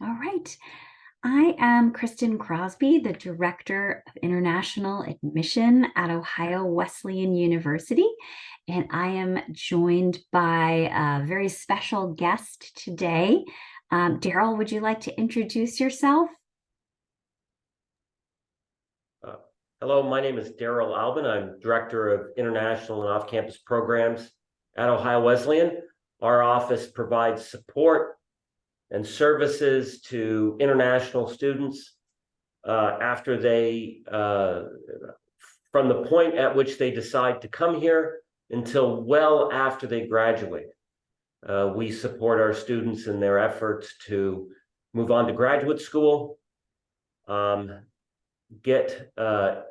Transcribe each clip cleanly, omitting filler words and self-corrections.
All right. I am Kristen Crosby, the Director of International Admission at Ohio Wesleyan University, and I am joined by a very special guest today. Darrell, would you like to introduce yourself? Uh, Hello, my name is Darrell Albon. I'm Director of International and Off-Campus Programs at Ohio Wesleyan. Our office provides support and services to international students after from the point at which they decide to come here until well after they graduate. We support our students in their efforts to move on to graduate school, get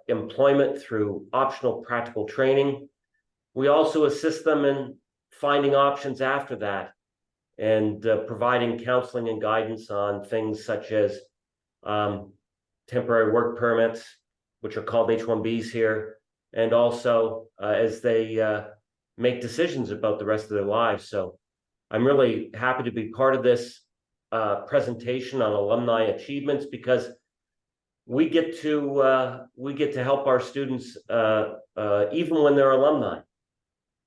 employment through optional practical training. We also assist them in finding options after that and providing counseling and guidance on things such as temporary work permits, which are called H-1Bs here, and also as they make decisions about the rest of their lives. So I'm really happy to be part of this presentation on alumni achievements, because we get to help our students even when they're alumni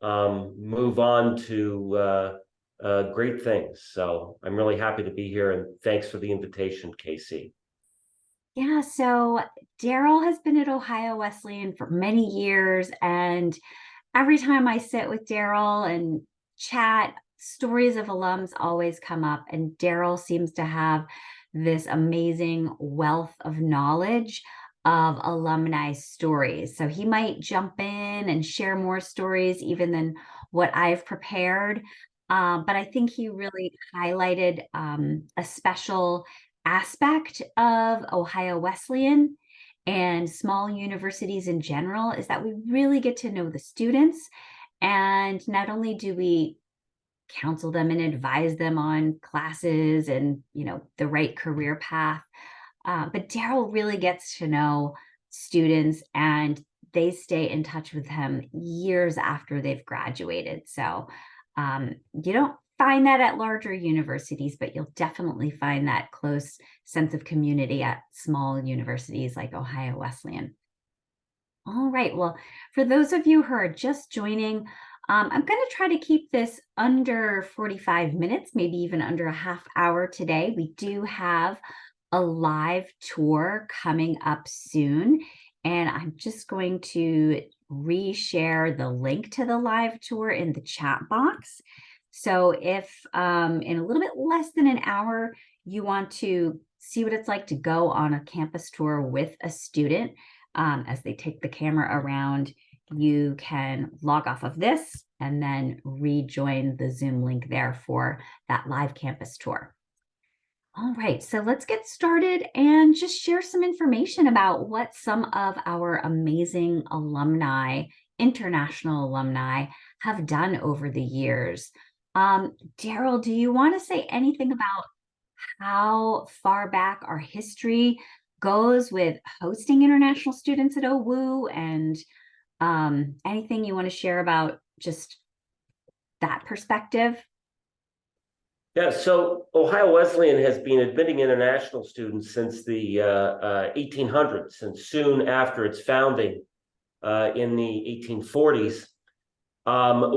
move on to great things. So I'm really happy to be here, and thanks for the invitation, Casey. Yeah, so Darrell has been at Ohio Wesleyan for many years, and every time I sit with Darrell and chat, stories of alums always come up, and Darrell seems to have this amazing wealth of knowledge of alumni stories. So he might jump in and share more stories even than what I've prepared. But I think he really highlighted a special aspect of Ohio Wesleyan and small universities in general, is that we really get to know the students. And not only do we counsel them and advise them on classes and, the right career path, but Darrell really gets to know students, and they stay in touch with him years after they've graduated. So you don't find that at larger universities, but you'll definitely find that close sense of community at small universities like Ohio Wesleyan. All right. Well, for those of you who are just joining, I'm going to try to keep this under 45 minutes, maybe even under a half hour today. We do have a live tour coming up soon, and I'm just going to reshare the link to the live tour in the chat box. So if in a little bit less than an hour, you want to see what it's like to go on a campus tour with a student as they take the camera around, you can log off of this and then rejoin the Zoom link there for that live campus tour. All right, so let's get started and just share some information about what some of our amazing alumni, international alumni, have done over the years. Darrell, do you want to say anything about how far back our history goes with hosting international students at owu, and anything you want to share about just that perspective? Yeah, so Ohio Wesleyan has been admitting international students since the 1800s, and soon after its founding in the 1840s.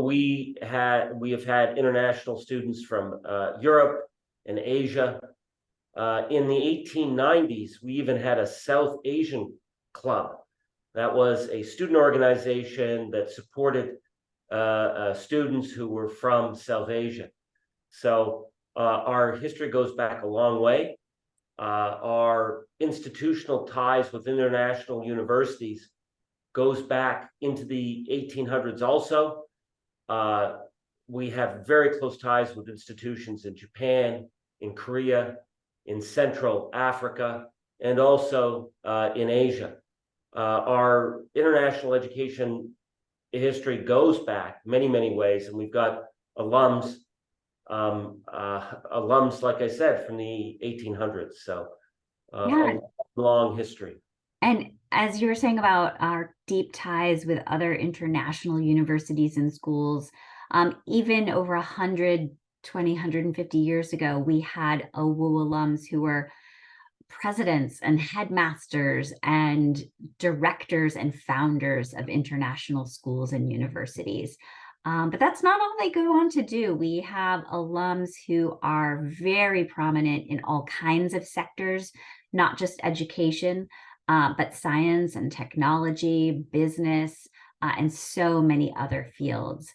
We have had international students from Europe and Asia. In the 1890s, we even had a South Asian club. That was a student organization that supported students who were from South Asia. So our history goes back a long way. Our institutional ties with international universities goes back into the 1800s also. We have very close ties with institutions in Japan, in Korea, in Central Africa, and also in Asia. Our international education history goes back many, many ways, and we've got alums, like I said, from the 1800s. So Yeah. a long history. And as you were saying about our deep ties with other international universities and schools, even over 100 20, 150 years ago, we had owu alums who were presidents and headmasters and directors and founders of international schools and universities. But that's not all they go on to do. We have alums who are very prominent in all kinds of sectors, not just education, but science and technology, business, and so many other fields.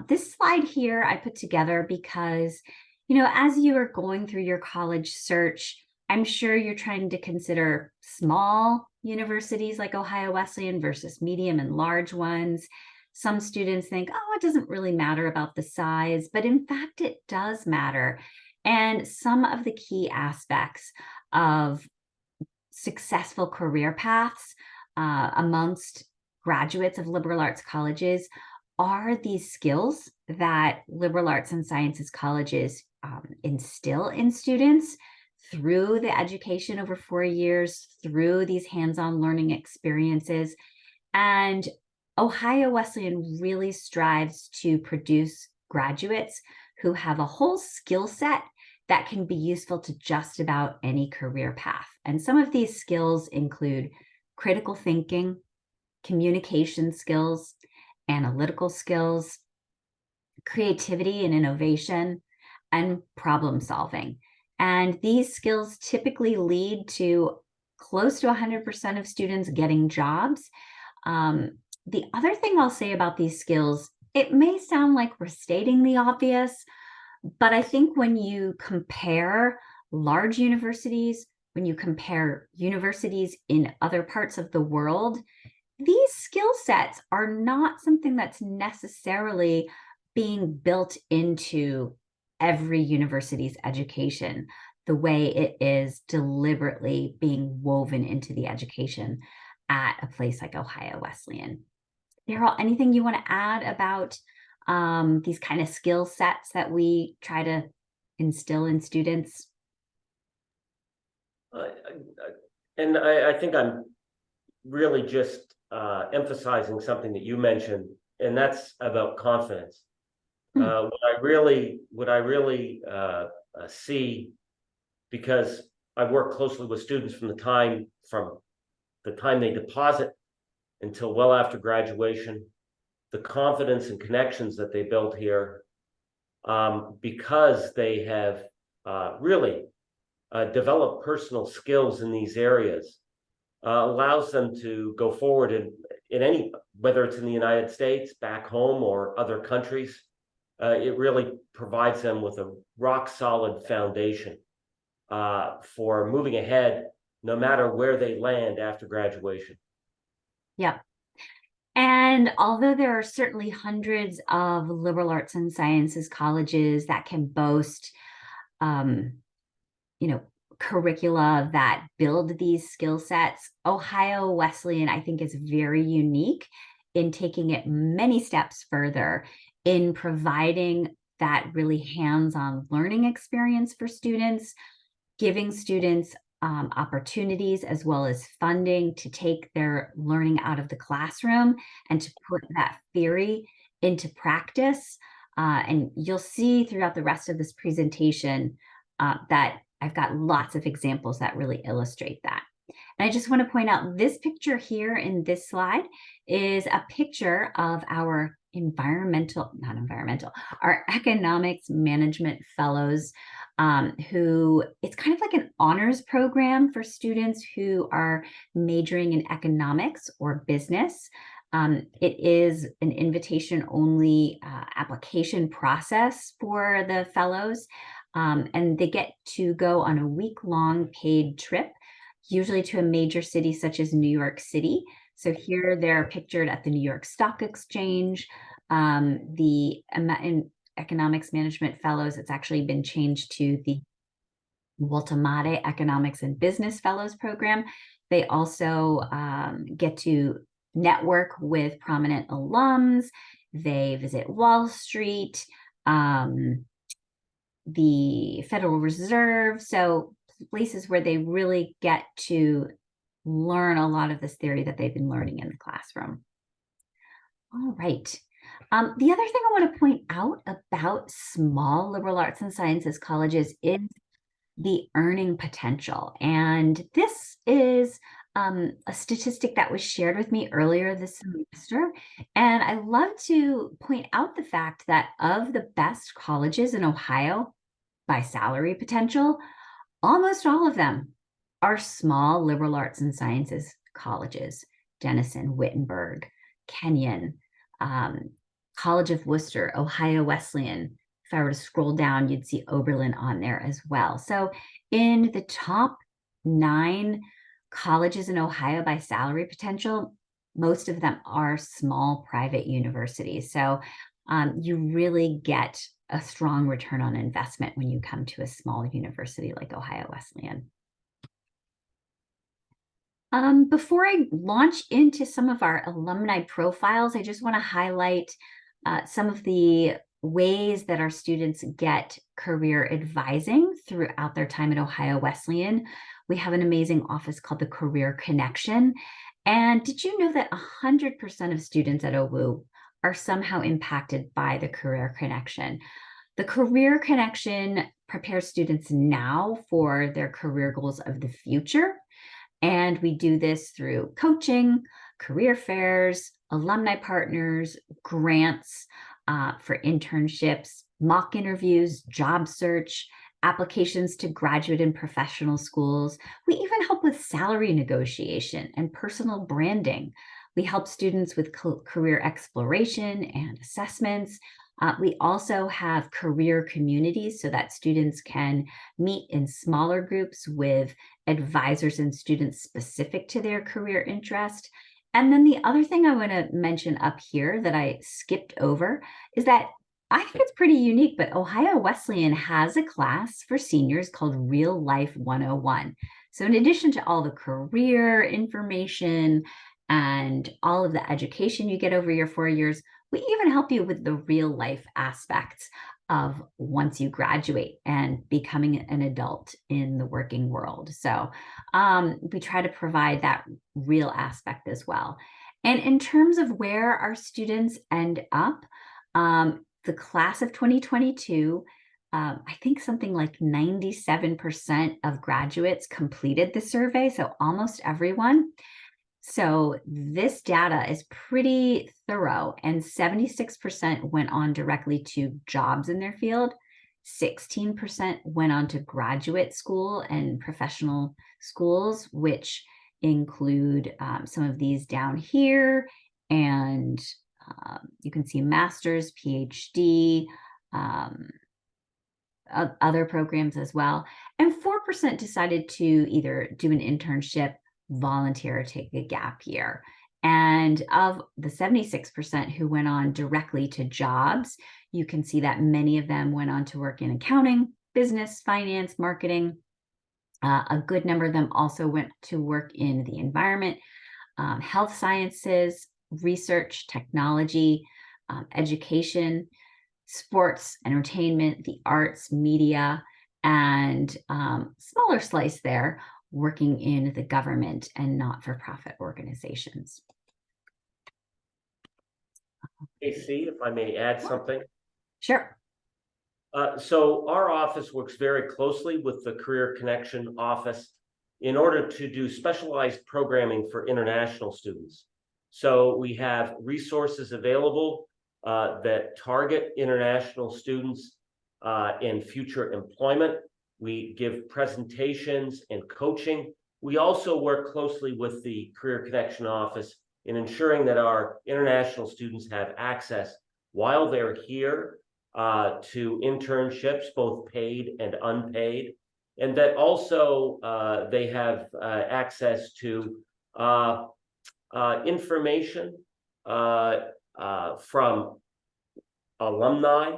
This slide here I put together because, as you are going through your college search, I'm sure you're trying to consider small universities like Ohio Wesleyan versus medium and large ones. Some students think, oh, it doesn't really matter about the size, but in fact, it does matter. And some of the key aspects of successful career paths amongst graduates of liberal arts colleges are these skills that liberal arts and sciences colleges instill in students through the education over 4 years, through these hands-on learning experiences. And Ohio Wesleyan really strives to produce graduates who have a whole skill set that can be useful to just about any career path. And some of these skills include critical thinking, communication skills, analytical skills, creativity and innovation, and problem solving. And these skills typically lead to close to 100% of students getting jobs. The other thing I'll say about these skills, it may sound like we're stating the obvious, but I think when you compare large universities, when you compare universities in other parts of the world, these skill sets are not something that's necessarily being built into every university's education the way it is deliberately being woven into the education at a place like Ohio Wesleyan. Darrell, anything you want to add about these kind of skill sets that we try to instill in students? And I think I'm really just emphasizing something that you mentioned, and that's about confidence. What I really see, because I work closely with students from the time they deposit until well after graduation, the confidence and connections that they build here, because they have really developed personal skills in these areas, allows them to go forward in any, whether it's in the United States, back home, or other countries. It really provides them with a rock solid foundation for moving ahead, no matter where they land after graduation. Yeah. And although there are certainly hundreds of liberal arts and sciences colleges that can boast, curricula that build these skill sets, Ohio Wesleyan, I think, is very unique in taking it many steps further in providing that really hands-on learning experience for students, giving students opportunities as well as funding to take their learning out of the classroom and to put that theory into practice. And you'll see throughout the rest of this presentation that I've got lots of examples that really illustrate that. And I just want to point out this picture here in this slide is a picture of our our economics management fellows, who it's kind of like an honors program for students who are majoring in economics or business. It is an invitation-only application process for the fellows, and they get to go on a week-long paid trip, usually to a major city such as New York City. So here they're pictured at the New York Stock Exchange. In economics management fellows, it's actually been changed to the Walter Economics and Business Fellows program. They also get to network with prominent alums. They visit Wall Street, the Federal Reserve. So places where they really get to learn a lot of this theory that they've been learning in the classroom. All right. The other thing I want to point out about small liberal arts and sciences colleges is the earning potential. And this is a statistic that was shared with me earlier this semester. And I love to point out the fact that of the best colleges in Ohio by salary potential, almost all of them are small liberal arts and sciences colleges: Denison, Wittenberg, Kenyon, um, College of Worcester, Ohio Wesleyan. If I were to scroll down, you'd see Oberlin on there as well. So in the top 9 colleges in Ohio by salary potential, most of them are small private universities. So you really get a strong return on investment when you come to a small university like Ohio Wesleyan. Before I launch into some of our alumni profiles, I just want to highlight some of the ways that our students get career advising throughout their time at Ohio Wesleyan. We have an amazing office called the Career Connection. And did you know that 100% of students at OWU are somehow impacted by the Career Connection? The Career Connection prepares students now for their career goals of the future. And we do this through coaching, career fairs, alumni partners, grants for internships, mock interviews, job search, applications to graduate and professional schools. We even help with salary negotiation and personal branding. We help students with career exploration and assessments. We also have career communities so that students can meet in smaller groups with advisors and students specific to their career interest. And then the other thing I want to mention up here that I skipped over is that I think it's pretty unique, but Ohio Wesleyan has a class for seniors called Real Life 101. So in addition to all the career information and all of the education you get over your 4 years, we even help you with the real life aspects of once you graduate and becoming an adult in the working world. So we try to provide that real aspect as well. And in terms of where our students end up, the class of 2022, I think something like 97% of graduates completed the survey, so almost everyone. So this data is pretty thorough, and 76% went on directly to jobs in their field. 16% went on to graduate school and professional schools, which include some of these down here. And you can see master's, PhD, other programs as well. And 4% decided to either do an internship, volunteer, or take a gap year. And of the 76% who went on directly to jobs, you can see that many of them went on to work in accounting, business, finance, marketing. A good number of them also went to work in the environment, health sciences, research, technology, education, sports, entertainment, the arts, media, and smaller slice there, working in the government and not-for-profit organizations. AC, if I may add something. Sure. So our office works very closely with the Career Connection office in order to do specialized programming for international students. So we have resources available that target international students in future employment. We give presentations and coaching. We also work closely with the Career Connection office in ensuring that our international students have access while they're here to internships, both paid and unpaid, and that also they have access to information from alumni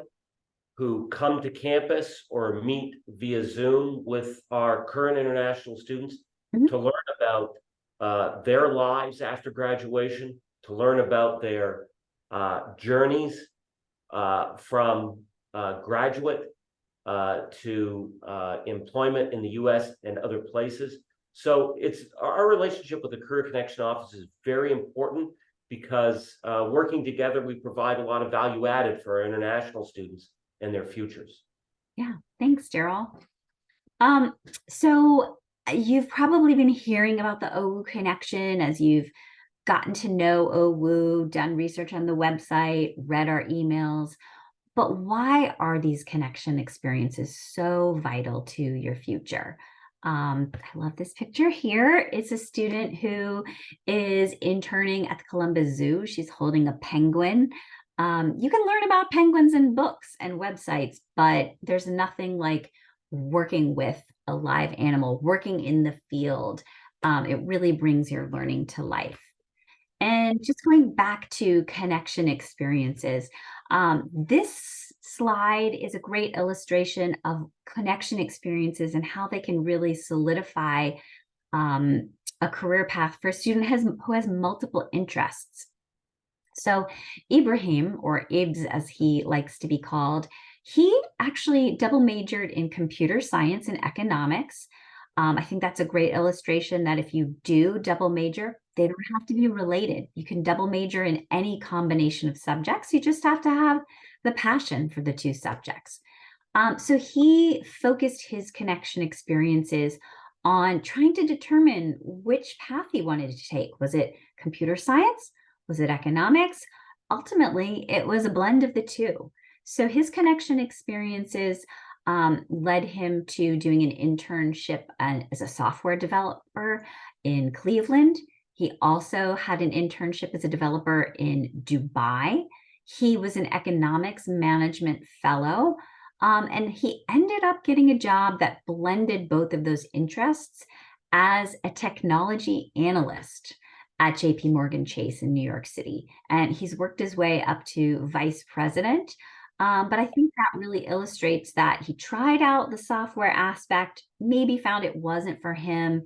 who come to campus or meet via Zoom with our current international students to learn about their lives after graduation, to learn about their journeys from graduate to employment in the US and other places. So it's our relationship with the Career Connection office is very important. because working together, we provide a lot of value added for our international students and their futures. Yeah, thanks, Darrell. So you've probably been hearing about the OWU connection as you've gotten to know OWU, done research on the website, read our emails. But why are these connection experiences so vital to your future? I love this picture here. It's a student who is interning at the Columbus Zoo. She's holding a penguin. You can learn about penguins in books and websites, but there's nothing like working with a live animal, working in the field. It really brings your learning to life. And just going back to connection experiences, this slide is a great illustration of connection experiences and how they can really solidify a career path for a student who has multiple interests. So Ibrahim, or Ibs as he likes to be called, he actually double majored in computer science and economics. I think that's a great illustration that if you do double major, they don't have to be related. You can double major in any combination of subjects. You just have to have the passion for the two subjects. So he focused his connection experiences on trying to determine which path he wanted to take. Was it computer science? Was it economics? Ultimately, it was a blend of the two. So his connection experiences led him to doing an internship as a software developer in Cleveland. He also had an internship as a developer in Dubai. He was an economics management fellow, and he ended up getting a job that blended both of those interests as a technology analyst at JP Morgan Chase in New York City. And he's worked his way up to vice president. But I think that really illustrates that he tried out the software aspect, maybe found it wasn't for him.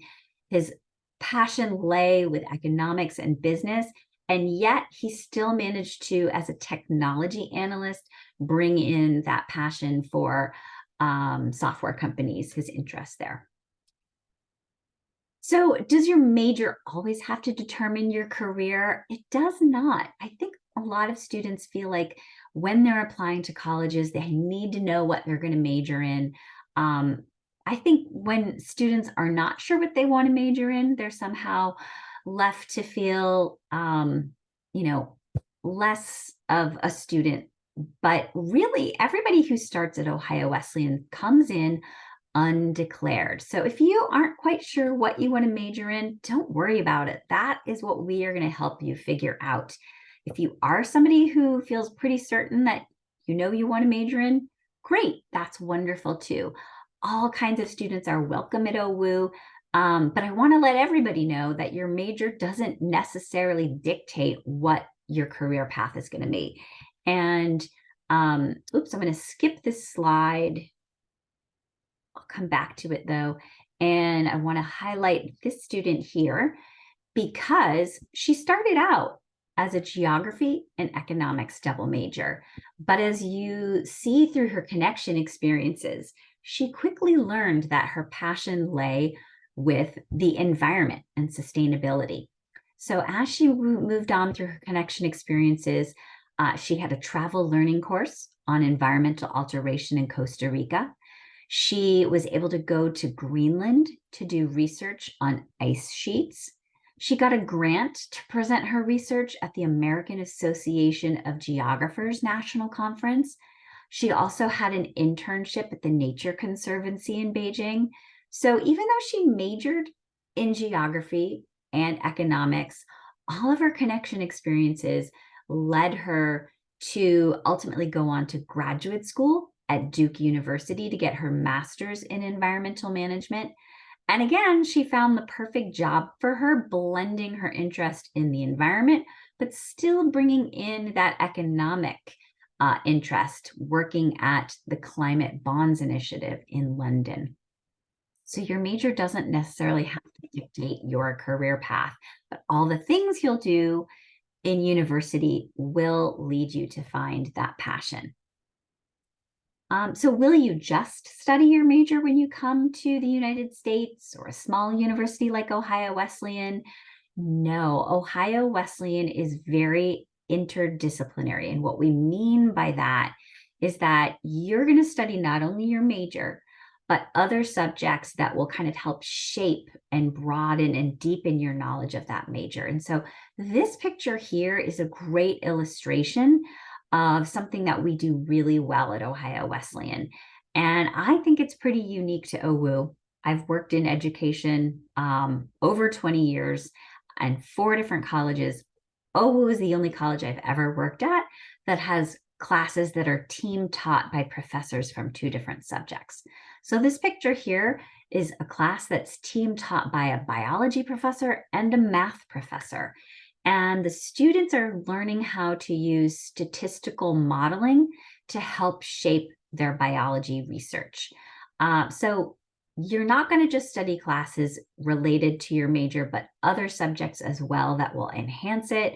His passion lay with economics and business, and yet he still managed to, as a technology analyst, bring in that passion for software companies, his interest there. So does your major always have to determine your career? It does not. I think a lot of students feel like when they're applying to colleges, they need to know what they're going to major in. I think when students are not sure what they want to major in, they're somehow left to feel, less of a student. But really, everybody who starts at Ohio Wesleyan comes in undeclared. So if you aren't quite sure what you want to major in, don't worry about it. That is what we are going to help you figure out. If you are somebody who feels pretty certain that you know you want to major in, great, that's wonderful too. All kinds of students are welcome at OWU, but I want to let everybody know that your major doesn't necessarily dictate what your career path is going to be. And I'm going to skip this slide. I'll come back to it though. And I want to highlight this student here because she started out as a geography and economics double major. But as you see through her connection experiences, she quickly learned that her passion lay with the environment and sustainability. So as she moved on through her connection experiences, she had a travel learning course on environmental alteration in Costa Rica. She was able to go to Greenland to do research on ice sheets. She got a grant to present her research at the American Association of Geographers National Conference. She also had an internship at the Nature Conservancy in Beijing. So even though she majored in geography and economics, all of her connection experiences led her to ultimately go on to graduate school at Duke University to get her master's in environmental management. And again, she found the perfect job for her, blending her interest in the environment, but still bringing in that economic interest, working at the Climate Bonds Initiative in London. So your major doesn't necessarily have to dictate your career path, but all the things you'll do in university will lead you to find that passion. So will you just study your major when you come to the United States or a small university like Ohio Wesleyan? No, Ohio Wesleyan is very interdisciplinary. And what we mean by that is that you're going to study not only your major, but other subjects that will kind of help shape and broaden and deepen your knowledge of that major. And so this picture here is a great illustration of something that we do really well at Ohio Wesleyan. And I think it's pretty unique to OWU. I've worked in education over 20 years and 4 different colleges. OWU is the only college I've ever worked at that has classes that are team taught by professors from 2 different subjects. So this picture here is a class that's team taught by a biology professor and a math professor. And the students are learning how to use statistical modeling to help shape their biology research. So you're not going to just study classes related to your major, but other subjects as well that will enhance it.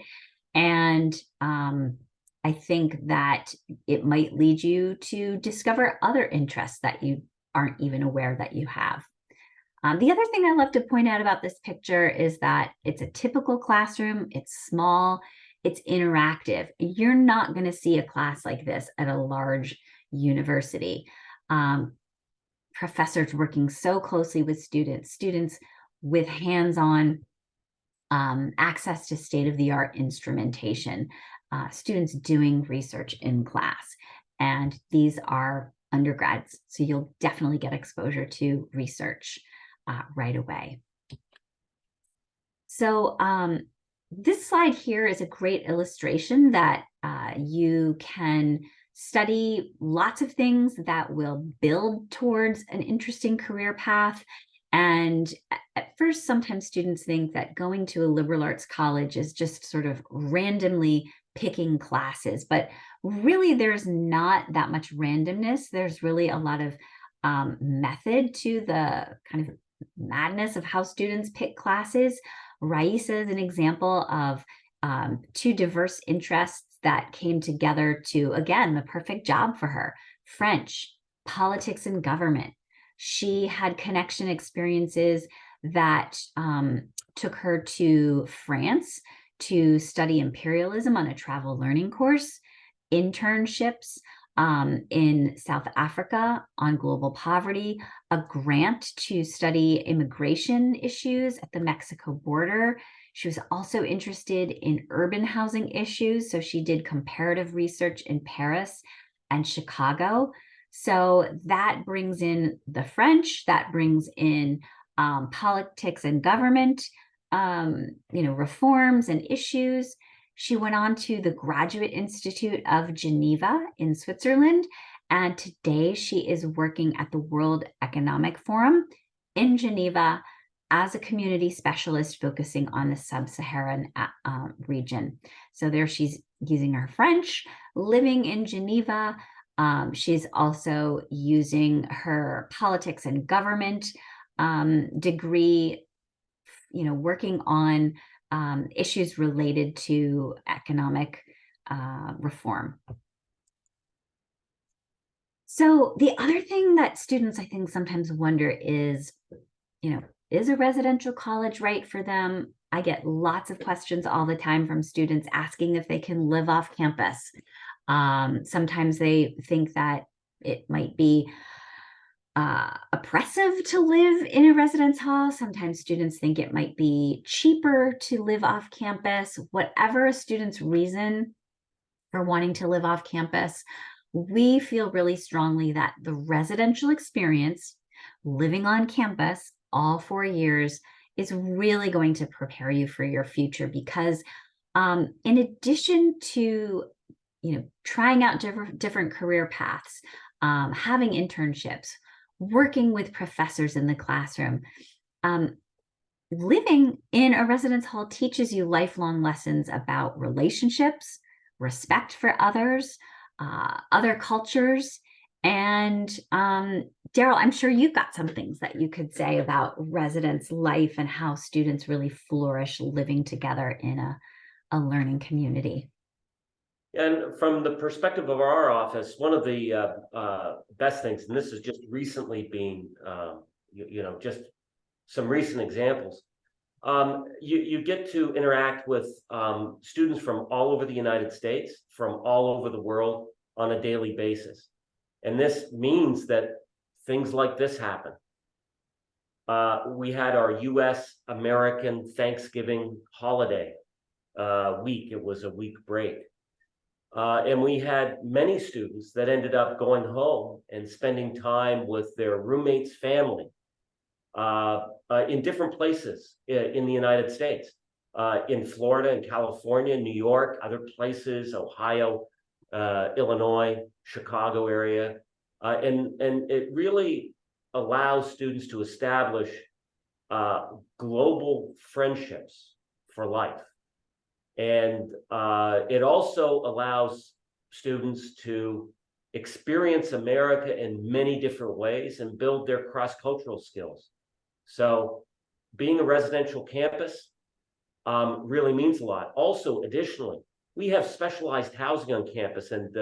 And I think that it might lead you to discover other interests that you aren't even aware that you have. The other thing I love to point out about this picture is that it's a typical classroom. It's small, it's interactive. You're not going to see a class like this at a large university. Professors working so closely with students with hands-on access to state-of-the-art instrumentation, students doing research in class. And these are undergrads, so you'll definitely get exposure to research right away. So this slide here is a great illustration that you can study lots of things that will build towards an interesting career path. And at first, sometimes students think that going to a liberal arts college is just sort of randomly picking classes, but really there's not that much randomness. There's really a lot of method to the kind of madness of how students pick classes. Raisa is an example of 2 diverse interests that came together to, again, the perfect job for her: French, politics, and government. She had connection experiences that took her to France to study imperialism on a travel learning course, internships in South Africa on global poverty, a grant to study immigration issues at the Mexico border. She was also interested in urban housing issues, so she did comparative research in Paris and Chicago. So that brings in the French, that brings in politics and government, reforms and issues. She went on to the Graduate Institute of Geneva in Switzerland, and today she is working at the World Economic Forum in Geneva as a community specialist focusing on the sub-Saharan region. So there she's using her French, living in Geneva. She's also using her politics and government degree, working on issues related to economic reform. So the other thing that students, I think, sometimes wonder is, is a residential college right for them? I get lots of questions all the time from students asking if they can live off campus. Sometimes they think that it might be oppressive to live in a residence hall. Sometimes students think it might be cheaper to live off campus. Whatever a student's reason for wanting to live off campus, we feel really strongly that the residential experience, living on campus all 4 years, is really going to prepare you for your future, because in addition to trying out different career paths, having internships, working with professors in the classroom, living in a residence hall teaches you lifelong lessons about relationships, respect for others, other cultures. And Darrell, I'm sure you've got some things that you could say about residence life and how students really flourish living together in a learning community. And from the perspective of our office, one of the best things, and this is just recently being, just some recent examples, You get to interact with students from all over the United States, from all over the world on a daily basis. And this means that things like this happen. We had our US American Thanksgiving holiday week. It was a week break. And we had many students that ended up going home and spending time with their roommates' family in different places in the United States, in Florida and California, New York, other places, Ohio, Illinois, Chicago area. And it really allows students to establish global friendships for life. And it also allows students to experience America in many different ways and build their cross-cultural skills. So being a residential campus really means a lot. Also, additionally, we have specialized housing on campus. And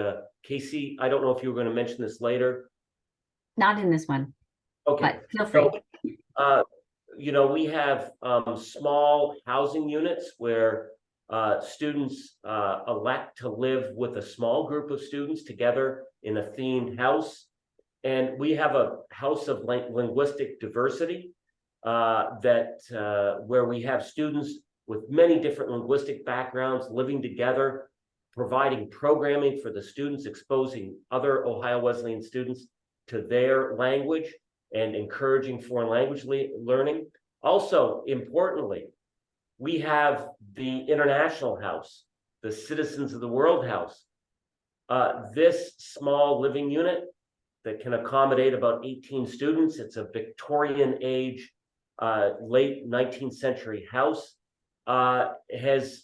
Casey, I don't know if you were going to mention this later. Not in this one. Okay. But feel free. So, we have small housing units where students elect to live with a small group of students together in a themed house. And we have a house of linguistic diversity where we have students with many different linguistic backgrounds living together, providing programming for the students, exposing other Ohio Wesleyan students to their language and encouraging foreign language learning. Also, importantly, we have the International House, the Citizens of the World House. This small living unit that can accommodate about 18 students. It's a Victorian age, late 19th century house, has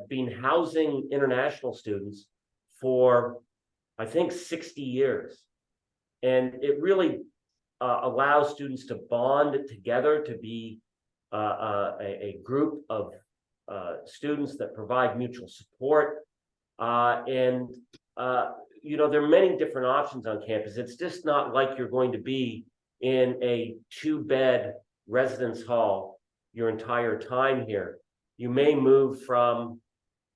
been housing international students for, I think, 60 years. And it really allows students to bond together, to be a group of students that provide mutual support. There are many different options on campus. It's just not like you're going to be in a 2-bed residence hall your entire time here. You may move from,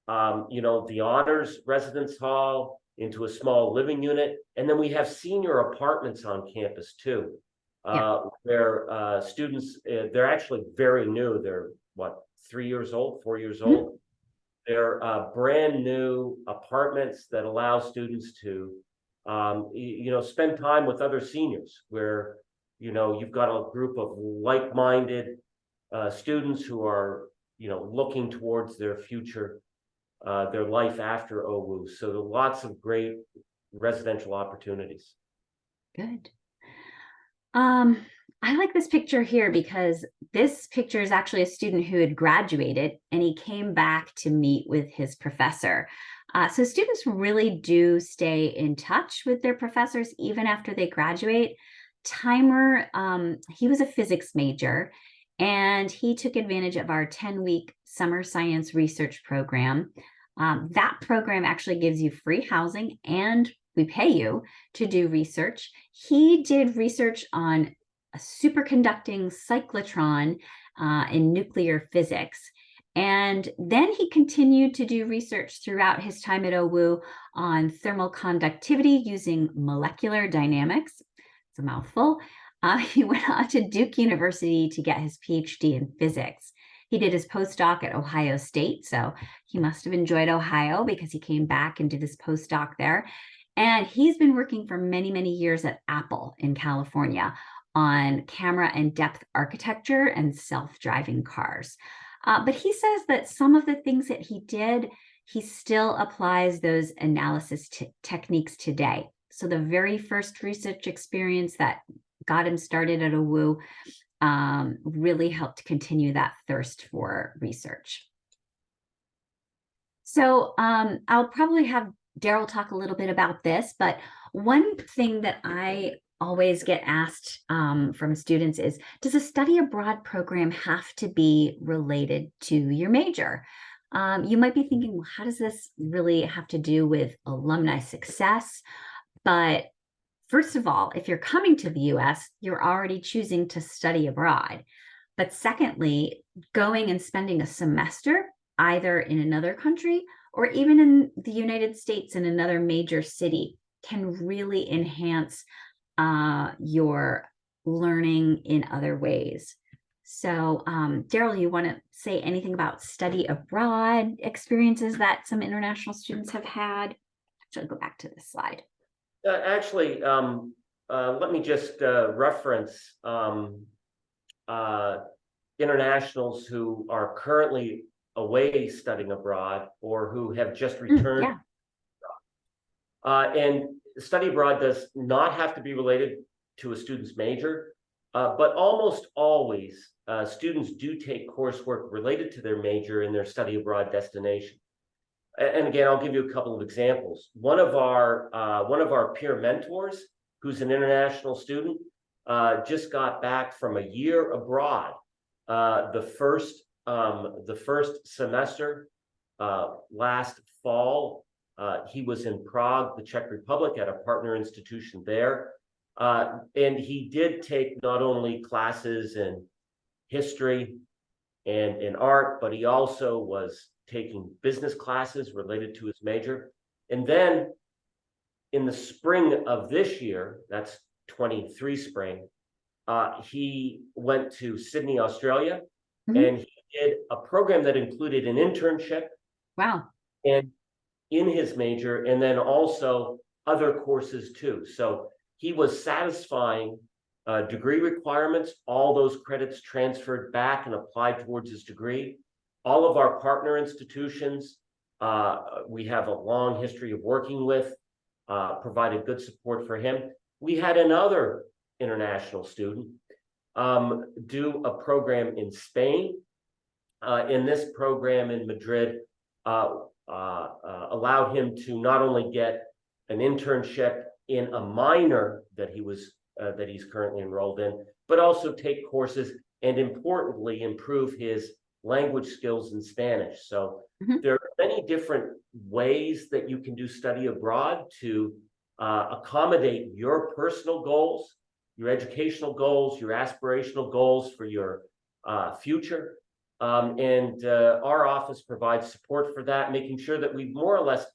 the honors residence hall into a small living unit. And then we have senior apartments on campus too, where students, they're actually very new. They're 3 years old, 4 years old. They're brand new apartments that allow students to, spend time with other seniors, where, you've got a group of like-minded students who are, looking towards their future, their life after OWU. So there are lots of great residential opportunities. Good. I like this picture here because this picture is actually a student who had graduated and he came back to meet with his professor. So students really do stay in touch with their professors even after they graduate. Timer, he was a physics major and he took advantage of our 10-week summer science research program. That program actually gives you free housing and we pay you to do research. He did research on a superconducting cyclotron in nuclear physics. And then he continued to do research throughout his time at OWU on thermal conductivity using molecular dynamics. It's a mouthful. He went on to Duke University to get his PhD in physics. He did his postdoc at Ohio State, so he must have enjoyed Ohio because he came back and did his postdoc there. And he's been working for many, many years at Apple in California on camera and depth architecture and self-driving cars. But he says that some of the things that he did, he still applies those analysis techniques today. So the very first research experience that got him started at OWU really helped continue that thirst for research. So I'll probably have Darrell talk a little bit about this, but one thing that I always get asked from students is, does a study abroad program have to be related to your major? You might be thinking, well, how does this really have to do with alumni success? But first of all, if you're coming to the US, you're already choosing to study abroad. But secondly, going and spending a semester either in another country or even in the United States in another major city can really enhance your learning in other ways. So, Darrell, you want to say anything about study abroad experiences that some international students have had? Actually, go back to this slide. Actually, let me just reference internationals who are currently away studying abroad or who have just returned. Yeah. And study abroad does not have to be related to a student's major, but almost always students do take coursework related to their major in their study abroad destination. And again, I'll give you a couple of examples. One of our peer mentors, who's an international student, just got back from a year abroad. The first semester last fall, he was in Prague, the Czech Republic, at a partner institution there. And he did take not only classes in history and in art, but he also was taking business classes related to his major. And then in the spring of this year, that's 23 spring, he went to Sydney, Australia, and he did a program that included an internship. Wow. And in his major, and then also other courses too. So he was satisfying degree requirements. All those credits transferred back and applied towards his degree. All of our partner institutions, we have a long history of working with, provided good support for him. We had another international student do a program in Spain. In this program in Madrid, allowed him to not only get an internship in a minor that he's currently enrolled in, but also take courses and importantly improve his language skills in Spanish. So there are many different ways that you can do study abroad to accommodate your personal goals, your educational goals, your aspirational goals for your future. And our office provides support for that, making sure that we more or less,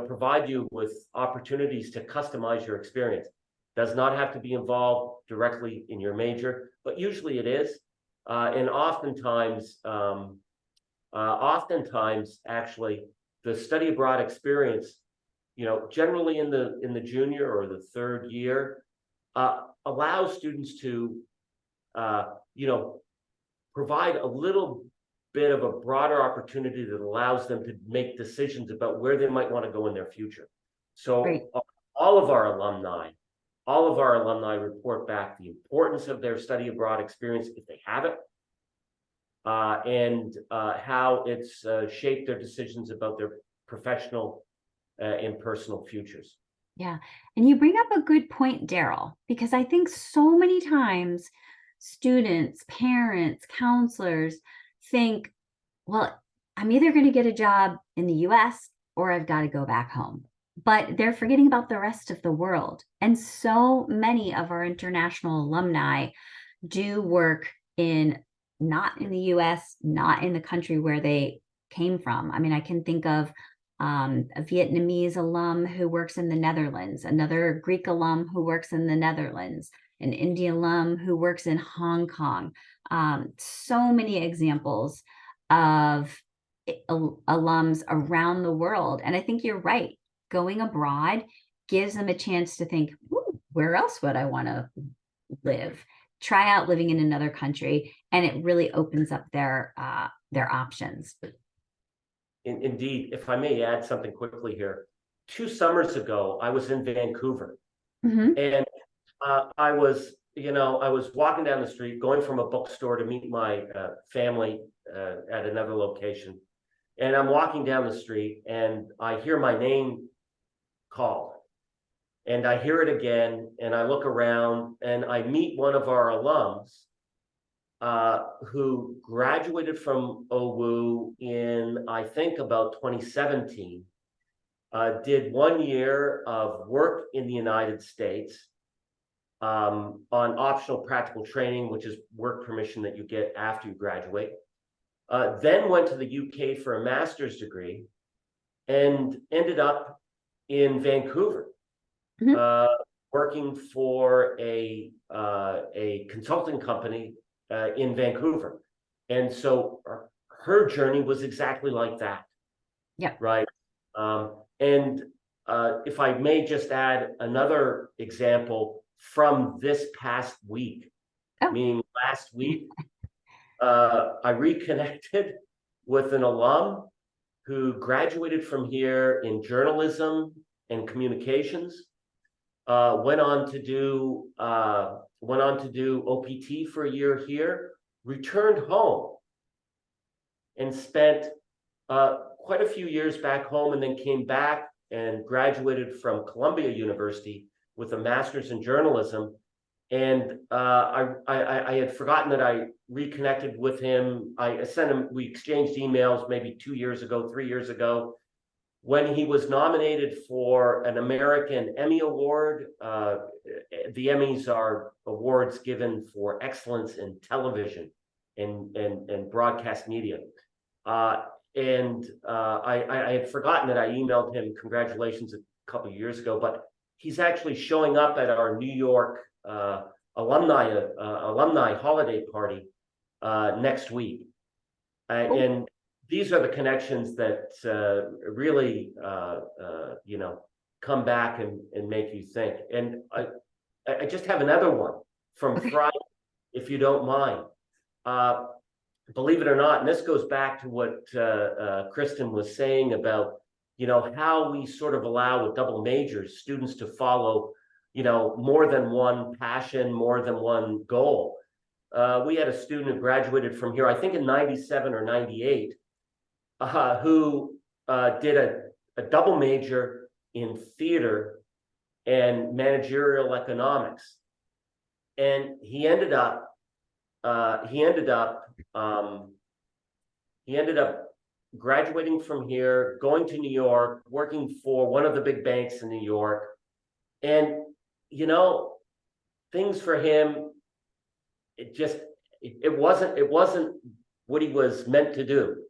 provide you with opportunities to customize your experience. Does not have to be involved directly in your major, but usually it is. And oftentimes, actually, the study abroad experience, generally in the junior or the third year, allows students to, provide a little bit of a broader opportunity that allows them to make decisions about where they might want to go in their future. So Great. all of our alumni report back the importance of their study abroad experience if they have it, and how it's shaped their decisions about their professional and personal futures. Yeah. And you bring up a good point, Darrell, because I think so many times students, parents, counselors think, well, I'm either going to get a job in the US or I've got to go back home. But they're forgetting about the rest of the world. And so many of our international alumni do work not in the US, not in the country where they came from. I mean, I can think of a Vietnamese alum who works in the Netherlands, another Greek alum who works in the Netherlands, an Indian alum who works in Hong Kong. So many examples of alums around the world. And I think you're right. Going abroad gives them a chance to think, where else would I want to live? Try out living in another country, and it really opens up their options. Indeed, if I may add something quickly here. 2 summers ago, I was in Vancouver, and I was walking down the street, going from a bookstore to meet my family at another location. And I'm walking down the street and I hear my name called. And I hear it again, and I look around and I meet one of our alums who graduated from OWU in, I think, about 2017, did 1 year of work in the United States, on optional practical training, which is work permission that you get after you graduate. Then went to the UK for a master's degree and ended up in Vancouver, Mhm. working for a consulting company in Vancouver. And so her journey was exactly like that, Yep. right? And if I may just add another example from this past week, Oh, meaning last week, I reconnected with an alum who graduated from here in journalism and communications. Went on to do OPT for a year here, returned home, and spent quite a few years back home, and then came back and graduated from Columbia University with a master's in journalism. And I had forgotten that I reconnected with him. I sent him, we exchanged emails maybe 2 years ago, 3 years ago, when he was nominated for an American Emmy Award. The Emmys are awards given for excellence in television and broadcast media. I had forgotten that I emailed him congratulations a couple of years ago, but he's actually showing up at our New York alumni holiday party next week. oh, And these are the connections that really, come back and make you think. And I just have another one from okay. Friday, if you don't mind. Believe it or not, and this goes back to what Kristen was saying about, how we sort of allow with double majors students to follow, more than one passion, more than one goal. We had a student who graduated from here, I think in 97 or 98, who did a double major in theater and managerial economics. And he ended up graduating from here, going to New York, working for one of the big banks in New York. And, things for him, it wasn't what he was meant to do.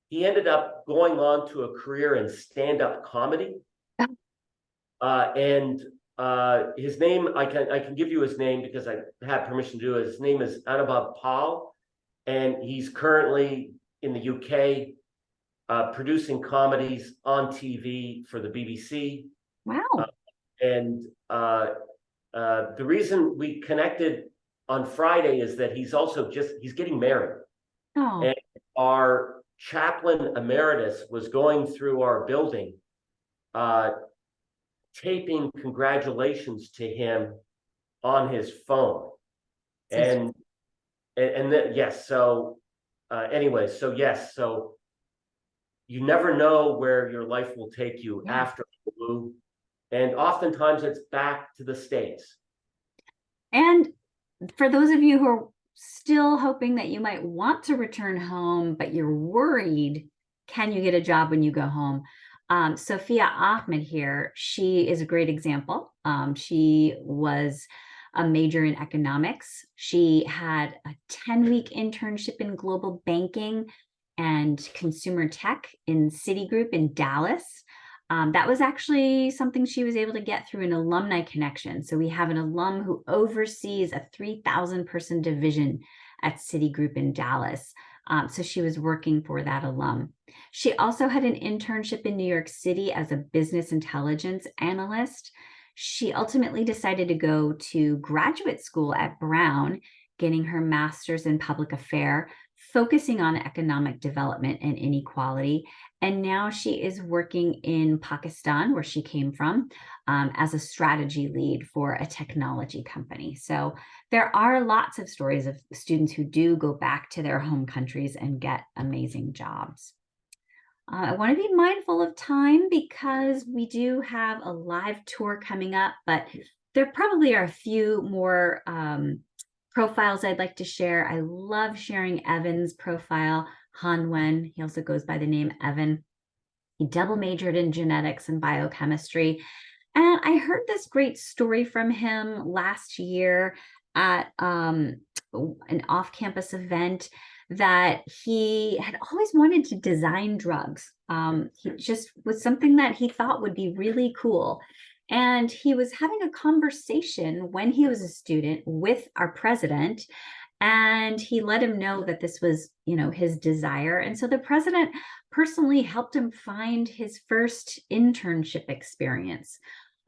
He ended up going on to a career in stand-up comedy. And his name, I can give you his name because I have permission to do it. His name is Anubhav Pal, and he's currently in the UK producing comedies on TV for the BBC. Wow. And the reason we connected on Friday is that he's getting married. Oh, And our chaplain emeritus was going through our building, taping congratulations to him on his phone. so And then, yes, so anyway, so yes, so you never know where your life will take you yeah. after blue, and oftentimes it's back to the States. And for those of you who are still hoping that you might want to return home, but you're worried, can you get a job when you go home? Sophia Ahmed here, she is a great example. She was a major in economics. She had a 10-week internship in global banking and consumer tech in Citigroup in Dallas. That was actually something she was able to get through an alumni connection. So we have an alum who oversees a 3,000 person division at Citigroup in Dallas. So she was working for that alum. She also had an internship in New York City as a business intelligence analyst. She ultimately decided to go to graduate school at Brown, getting her master's in public affairs, focusing on economic development and inequality. And now she is working in Pakistan, where she came from, as a strategy lead for a technology company. So there are lots of stories of students who do go back to their home countries and get amazing jobs. I want to be mindful of time because we do have a live tour coming up, but there probably are a few more profiles I'd like to share. I love sharing Evan's profile, Han Wen. He also goes by the name Evan. He double majored in genetics and biochemistry. And I heard this great story from him last year at an off-campus event that he had always wanted to design drugs. He just was something that he thought would be really cool. And he was having a conversation when he was a student with our president, and he let him know that this was, his desire. And so the president personally helped him find his first internship experience.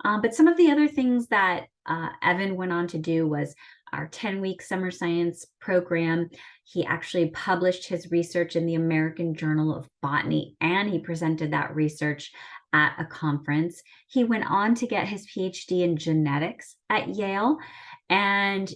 But some of the other things that Evan went on to do was our 10-week summer science program. He actually published his research in the American Journal of Botany, and he presented that research at a conference. He went on to get his PhD in genetics at Yale. And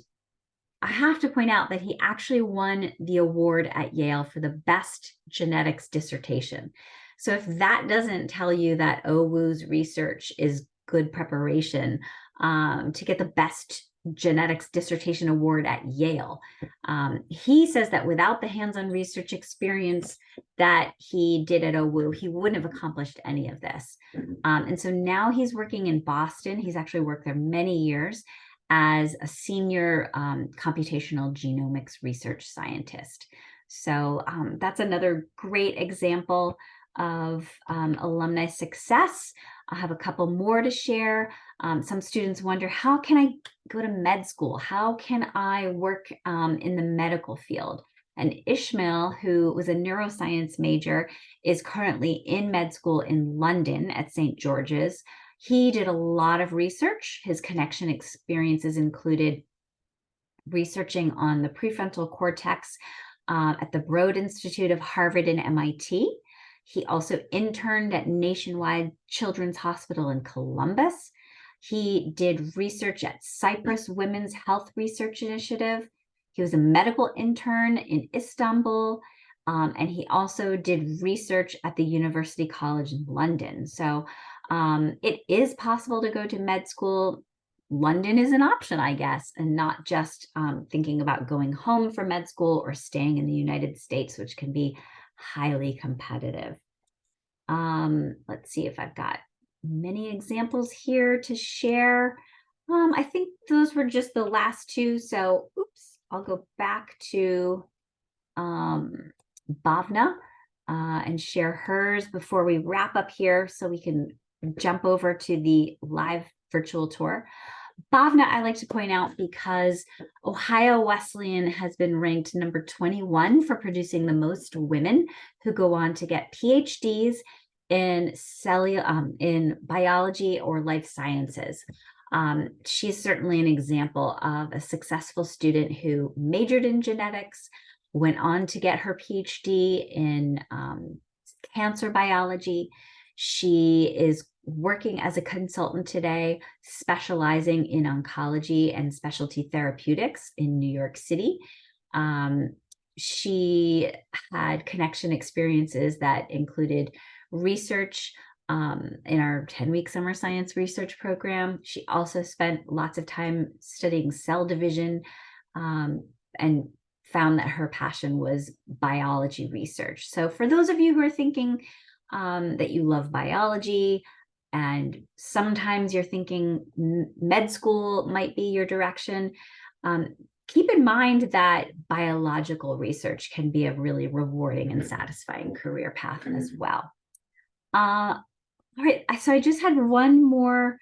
I have to point out that he actually won the award at Yale for the best genetics dissertation. So if that doesn't tell you that OWU's research is good preparation to get the best genetics dissertation award at Yale. He says that without the hands-on research experience that he did at OWU, he wouldn't have accomplished any of this. And so now he's working in Boston. He's actually worked there many years as a senior computational genomics research scientist. So that's another great example of alumni success. I have a couple more to share. Some students wonder, how can I go to med school? How can I work in the medical field? And Ishmael, who was a neuroscience major, is currently in med school in London at St. George's. He did a lot of research. His connection experiences included researching on the prefrontal cortex at the Broad Institute of Harvard and MIT. He also interned at Nationwide Children's Hospital in Columbus. He did research at Cyprus Women's Health Research Initiative. He was a medical intern in Istanbul. And he also did research at the University College in London. So it is possible to go to med school. London is an option, I guess, and not just thinking about going home for med school or staying in the United States, which can be highly competitive. Let's see if I've got many examples here to share. I think those were just the last two. So, oops, I'll go back to Bhavna and share hers before we wrap up here so we can jump over to the live virtual tour. Bhavna, I like to point out because Ohio Wesleyan has been ranked number 21 for producing the most women who go on to get PhDs in biology or life sciences. She's certainly an example of a successful student who majored in genetics, went on to get her PhD in cancer biology. She is working as a consultant today, specializing in oncology and specialty therapeutics in New York City. She had connection experiences that included research in our 10-week summer science research program. She also spent lots of time studying cell division and found that her passion was biology research. So for those of you who are thinking that you love biology, and sometimes you're thinking med school might be your direction, keep in mind that biological research can be a really rewarding and satisfying career path as well. All right, so I just had one more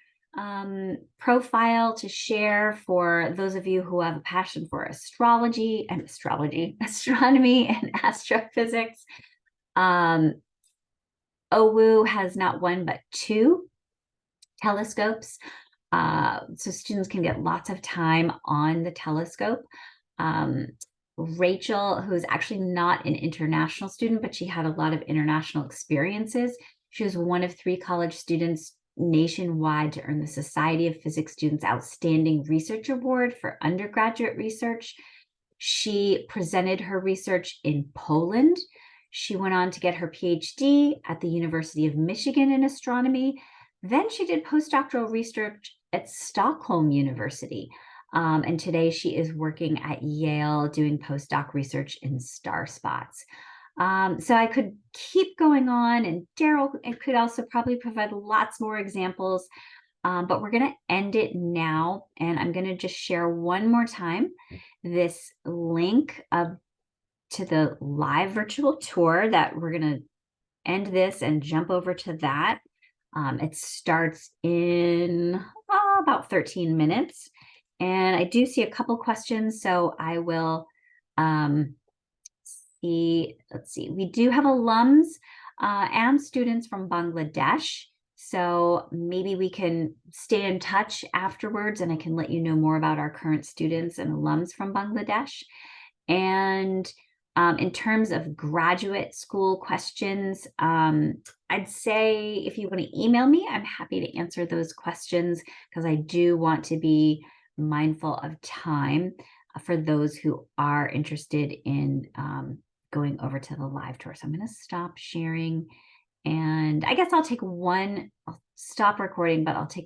profile to share for those of you who have a passion for astronomy and astrophysics. OWU has not one, but two telescopes. So students can get lots of time on the telescope. Rachel, who's actually not an international student, but she had a lot of international experiences. She was one of 3 college students nationwide to earn the Society of Physics Students Outstanding Research Award for undergraduate research. She presented her research in Poland. She went on to get her PhD at the University of Michigan in astronomy. Then she did postdoctoral research at Stockholm University. And today she is working at Yale doing postdoc research in star spots. So I could keep going on, and Darrell could also probably provide lots more examples. but we're going to end it now. And I'm going to just share one more time this link to the live virtual tour that we're going to end this and jump over to that. It starts in about 13 minutes. And I do see a couple questions, so I will see. Let's see. We do have alums and students from Bangladesh. So maybe we can stay in touch afterwards and I can let you know more about our current students and alums from Bangladesh. And in terms of graduate school questions, I'd say if you want to email me, I'm happy to answer those questions because I do want to be mindful of time for those who are interested in going over to the live tour. So I'm going to stop sharing and I guess I'll stop recording, but I'll take that